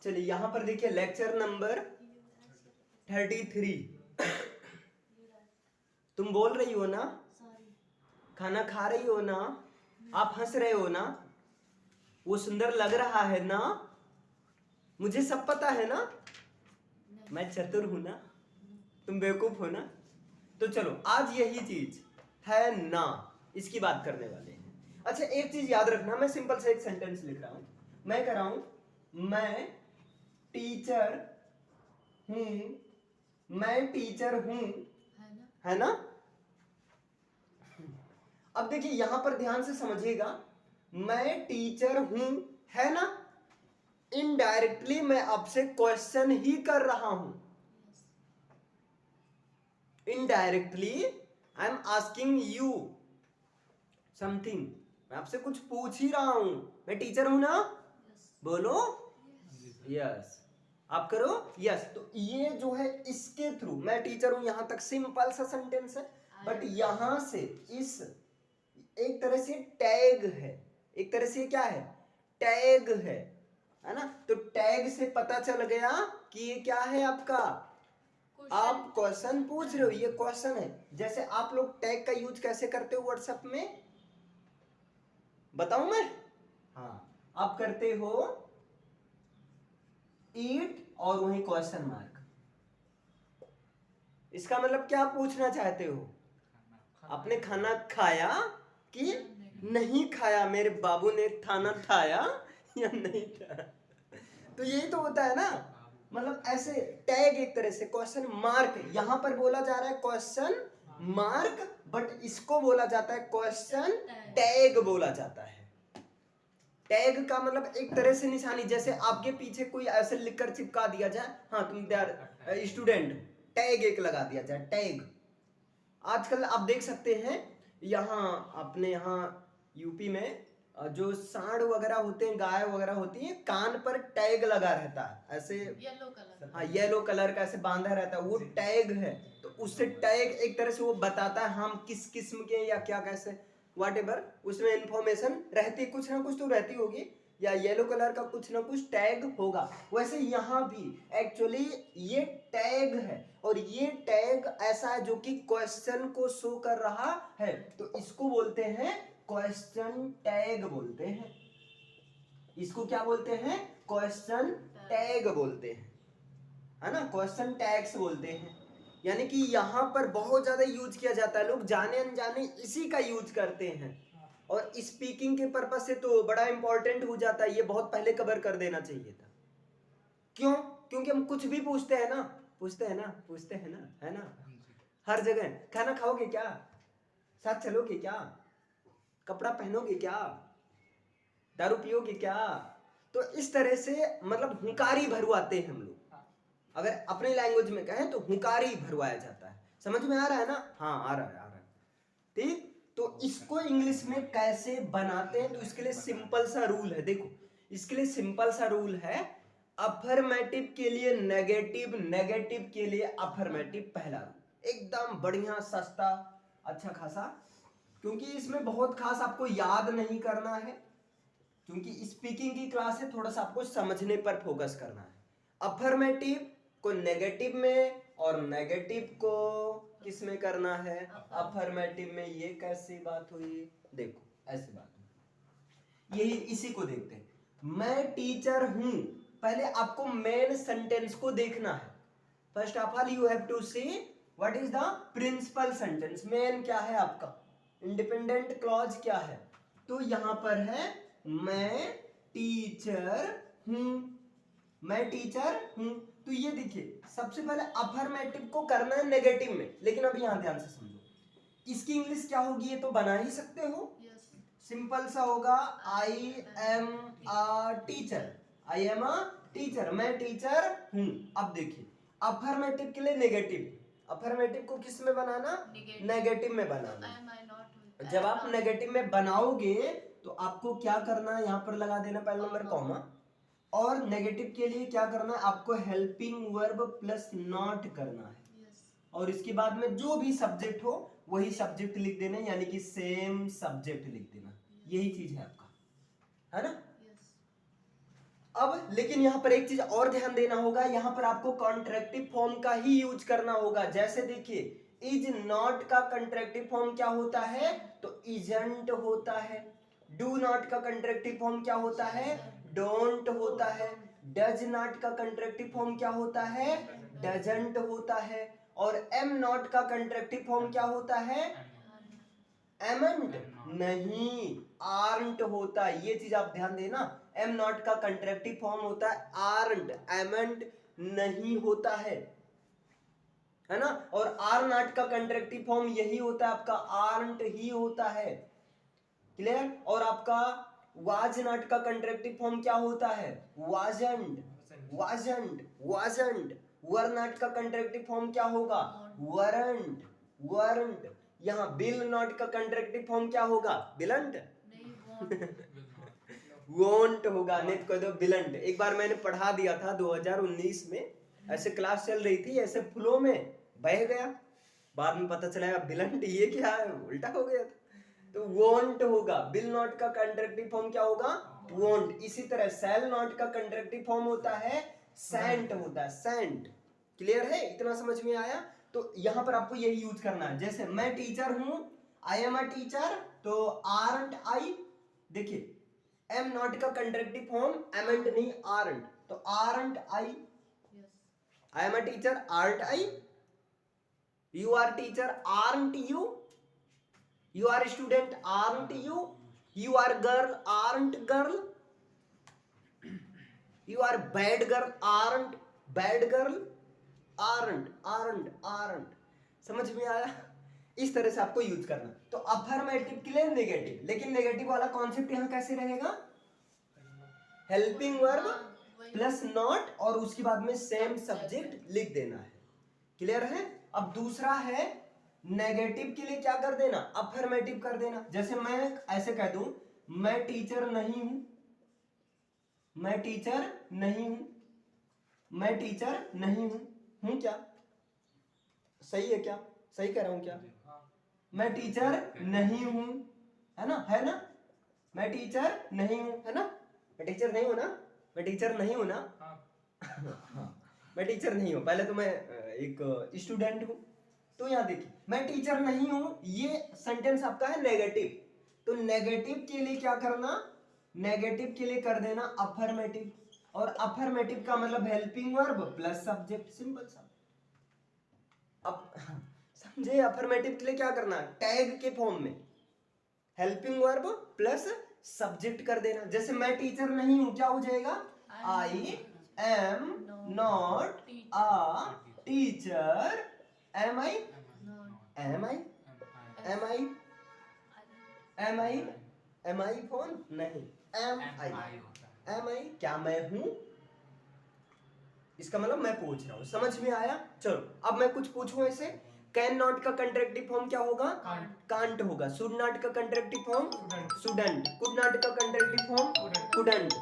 चलिए यहाँ पर देखिए लेक्चर नंबर 33। तुम बोल रही हो ना, खाना खा रही हो ना, आप हंस रहे हो ना, वो सुंदर लग रहा है ना, मुझे सब पता है ना, मैं चतुर हूं ना, तुम बेवकूफ हो ना। तो चलो आज यही चीज है ना, इसकी बात करने वाले हैं। अच्छा एक चीज याद रखना, मैं सिंपल से एक सेंटेंस लिख रहा हूं, मैं कह रहा हूं मैं टीचर हूं, मैं टीचर हूं, है ना। अब देखिए यहां पर ध्यान से समझिएगा, मैं टीचर हूं, है ना, इनडायरेक्टली मैं आपसे क्वेश्चन ही कर रहा हूं। Indirectly I am asking you something, मैं आपसे कुछ पूछ ही रहा हूं। मैं टीचर हूं ना, बोलो यस, आप करो यस। तो ये जो है इसके थ्रू मैं टीचर हूं, यहां तक सिंपल सा सेंटेंस है। बट यहां से इस एक तरह से टैग है, एक तरह से क्या है, टैग है ना। तो टैग से पता चल गया कि ये क्या है आपका, आप क्वेश्चन पूछ रहे हो, ये क्वेश्चन है। जैसे आप लोग टैग का यूज कैसे करते हो व्हाट्सएप में, बताऊं मैं? हाँ, आप करते हो ईट और वही क्वेश्चन मार्क। इसका मतलब क्या पूछना चाहते हो, आपने खाना खाया कि नहीं खाया, मेरे बाबू ने खाना खाया या नहीं खाया। तो यही तो होता है ना, मतलब ऐसे टैग एक तरह से क्वेश्चन मार्क, यहां पर बोला जा रहा है क्वेश्चन मार्क, बट इसको बोला जाता है क्वेश्चन टैग बोला जाता है। टैग का मतलब एक तरह से निशानी, जैसे आपके पीछे कोई ऐसे लिखकर चिपका दिया जाए, हाँ तुम स्टूडेंट, टैग एक लगा दिया जाए, टैग। आजकल आप देख सकते हैं यहाँ अपने यहाँ यूपी में जो सांड वगैरह होते हैं, गाय वगैरह होती है, कान पर टैग लगा रहता है ऐसे, येलो कलर, हाँ येलो कलर का ऐसे बांधा रहता है, वो टैग है। तो उससे टैग एक तरह से वो बताता है हम किस किस्म के या क्या कैसे वॉट एवर, उसमें इंफॉर्मेशन रहती, कुछ ना कुछ तो रहती होगी, या येलो कलर का कुछ ना कुछ टैग होगा। वैसे यहाँ भी एक्चुअली ये टैग है, और ये टैग ऐसा है जो कि क्वेश्चन को शो कर रहा है, तो इसको बोलते हैं क्वेश्चन टैग बोलते हैं। इसको क्या बोलते हैं, क्वेश्चन टैग बोलते हैं, है ना, क्वेश्चन टैग्स बोलते हैं। यानी कि यहाँ पर बहुत ज्यादा यूज किया जाता है, लोग जाने अनजाने इसी का यूज करते हैं, और स्पीकिंग के पर्पज से तो बड़ा इंपॉर्टेंट हो जाता है, ये बहुत पहले कवर कर देना चाहिए था। क्यों? क्योंकि हम कुछ भी पूछते हैं ना, पूछते हैं ना, पूछते हैं ना, है ना, हर जगह खाना खाओगे क्या, साथ चलोगे क्या, कपड़ा पहनोगे क्या, दारू पियोगे क्या। तो इस तरह से मतलब हुंकारी भरवाते हैं हम लोग, अगर अपने लैंग्वेज में कहें तो हुंकारी भरवाया जाता है। समझ में आ रहा है ना, हाँ आ रहा है, आ रहा है, ठीक। तो इसको इंग्लिश में कैसे बनाते हैं, तो इसके लिए सिंपल सा रूल है, देखो इसके लिए सिंपल सा रूल है, अफर्मेटिव के लिए नेगेटिव, नेगेटिव के लिए अफर्मेटिव, पहला रूल एकदम बढ़िया सस्ता अच्छा खासा, क्योंकि इसमें बहुत खास आपको याद नहीं करना है, क्योंकि स्पीकिंग की क्लास है, थोड़ा सा आपको समझने पर फोकस करना है। अफर्मेटिव को नेगेटिव में और नेगेटिव को किस में करना है, अफर्मेटिव में। ये कैसी बात हुई, देखो ऐसी बात हुई, यही इसी को देखते हैं। मैं टीचर हूं, पहले आपको मेन सेंटेंस को देखना है। First of all you have to see what is the principal sentence, main क्या है आपका, इंडिपेंडेंट क्लॉज क्या है। तो यहां पर है मैं टीचर हूं, मैं टीचर हूं। तो ये देखिए सबसे पहले अफर्मेटिव को करना है नेगेटिव में, लेकिन अभी यहां ध्यान से समझो, इसकी इंग्लिश क्या होगी, ये तो बना ही सकते हो, सिंपल सा होगा, आई am a teacher, I am a teacher, मैं टीचर हूं। अब देखिए अफर्मेटिव के लिए नेगेटिव, अफर्मेटिव को किस में बनाना, नेगेटिव में बनाना। जब आप नेगेटिव में बनाओगे तो आपको क्या करना है, यहां पर लगा देना पहले नंबर कॉमा, और नेगेटिव के लिए क्या करना है आपको, हेल्पिंग वर्ब प्लस नॉट करना है, और इसके बाद में जो भी सब्जेक्ट हो वही सब्जेक्ट लिख देना, यानी कि सेम सब्जेक्ट लिख देना, यही चीज है आपका, है ना। अब लेकिन यहाँ पर एक चीज और ध्यान देना होगा, यहाँ पर आपको कॉन्ट्रैक्टिव फॉर्म का ही यूज करना होगा। जैसे देखिए इज नॉट का कॉन्ट्रैक्टिव फॉर्म क्या होता है, तो इजंट होता है। डू नॉट का कॉन्ट्रैक्टिव फॉर्म क्या होता है, डोंट होता है। डज नॉट का कॉन्ट्रैक्टिव फॉर्म क्या होता है, डजंट होता है। और एम नॉट का कॉन्ट्रैक्टिव फॉर्म क्या होता है, एमंट नहीं, आर्ट होता है। ये चीज आप ध्यान देना, एम नॉट का कंट्रैक्टिव फॉर्म होता है आर्ट, एमंट नहीं होता है ना। और आर नॉट का कंट्रैक्टिव फॉर्म यही होता है आपका, आर्ट ही होता है। क्लियर। और आपका वाज नॉट का कंट्रैक्टिव फॉर्म क्या होता है, wasn't, wasn't, wasn't. Were not का कंट्रैक्टिव फॉर्म क्या होगा, वरंट, वरंट। यहाँ बिल नॉट का कंट्रैक्टिव फॉर्म क्या होगा, बिलंट, वोंट होगा। नहीं तो कह दो बिलंट। एक बार मैंने पढ़ा दिया था 2019 में, ऐसे क्लास चल रही थी, ऐसे फ्लो में बह गया, बाद में पता चला बिलंट ये क्या है, उल्टा हो गया था। तो वोंट होगा। बिल नॉट का कंट्रैक्टिव फॉर्म क्या होगा, वोंट। इसी तरह सेल नॉट का कंट्रैक्टिव फॉर्म होता है सेंट होता है, सेंट। क्लियर है, इतना समझ में आया। तो यहां पर आपको यही यूज करना है। जैसे मैं टीचर हूं, आई एम अ टीचर, तो आरंट आई। देखिए एम नॉट का कंट्रैक्टिव फॉर्म एमंट नहीं, आरंट। तो aren't I, I am a teacher, aren't I. You are teacher, aren't you. You are a student, aren't you? You are girl, aren't girl? You are bad girl, aren't bad girl? aren't. समझ में आया? इस तरह से आपको use करना। तो affirmative के लिए नेगेटिव, लेकिन नेगेटिव वाला कॉन्सेप्ट यहाँ कैसे रहेगा, हेल्पिंग वर्ब प्लस नॉट और उसके बाद में सेम सब्जेक्ट लिख देना है। क्लियर है। अब दूसरा है नेगेटिव के लिए क्या कर देना, अफर्मेटिव कर देना। जैसे मैं ऐसे कह दूं, मैं टीचर नहीं हूं, मैं टीचर नहीं हूं, मैं टीचर नहीं हूं। हूं क्या, सही है क्या, सही कह रहा हूं क्या, मैं टीचर नहीं हूं, है ना, मैं टीचर नहीं हूं, है ना, मैं टीचर नहीं हूं ना, मैं टीचर नहीं हूं ना। मैं टीचर नहीं हूं, पहले तो मैं एक स्टूडेंट हूं। तो यहां देखिए मैं टीचर नहीं हूं, ये सेंटेंस आपका है नेगेटिव। तो नेगेटिव के लिए क्या करना, नेगेटिव के लिए कर देना अफर्मेटिव। और अफर्मेटिव का मतलब helping verb plus subject, simple सा। अब समझे, अफर्मेटिव के लिए क्या करना, टैग के फॉर्म में हेल्पिंग वर्ब प्लस सब्जेक्ट कर देना। जैसे मैं टीचर नहीं हूं, क्या हो जाएगा, I am not a teacher, am I, am I, am I, am I, am I फोन नहीं, एम आई, एम आई क्या मैं हूं, इसका मतलब मैं पूछ रहा हूं। समझ में आया। चलो अब मैं कुछ पूछूं ऐसे, कैन नॉट का कंट्रैक्टिव फॉर्म क्या होगा, कांट होगा। शुड नॉट का कंट्रैक्टिव फॉर्म शुडंट। कुड नॉट का कंट्रैक्टिव फॉर्म कुडंट।